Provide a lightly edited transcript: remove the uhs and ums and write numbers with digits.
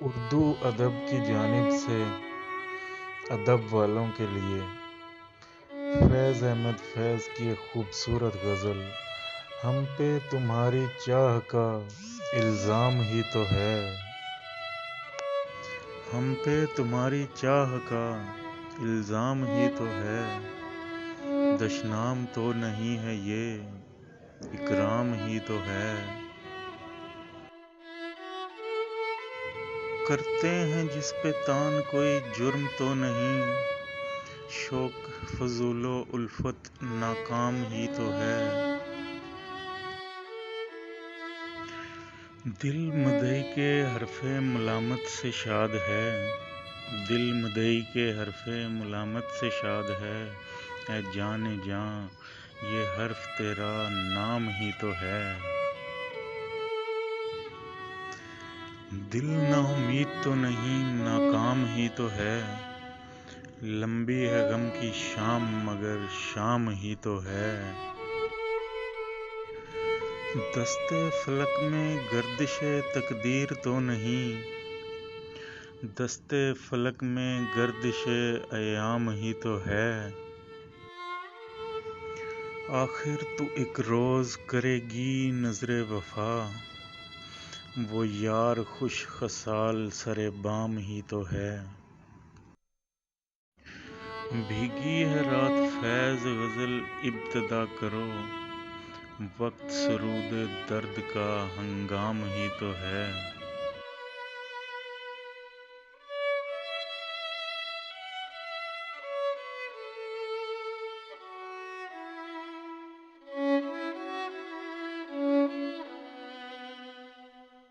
اردو ادب کی جانب سے ادب والوں کے لیے فیض احمد فیض کی ایک خوبصورت غزل ہم پہ تمہاری چاہ کا الزام ہی تو ہے، ہم پہ تمہاری چاہ کا الزام ہی تو ہے، دشنام تو نہیں ہے یہ اکرام ہی تو ہے، کرتے ہیں جس پہ تان کوئی جرم تو نہیں، شوق فضول و الفت ناکام ہی تو ہے، دل مدعی کے حرف ملامت سے شاد ہے، دل مدعی کے حرف ملامت سے شاد ہے، اے جان جاں یہ حرف تیرا نام ہی تو ہے، دل نا امید تو نہیں ناکام ہی تو ہے، لمبی ہے غم کی شام مگر شام ہی تو ہے، دستے فلک میں گردش تقدیر تو نہیں، دستے فلک میں گردش ایام ہی تو ہے، آخر تو ایک روز کرے گی نذر وفا، وہ یار خوش خصال سر بام ہی تو ہے، بھیگی ہے رات فیض غزل ابتدا کرو، وقت سرود درد کا ہنگام ہی تو ہے،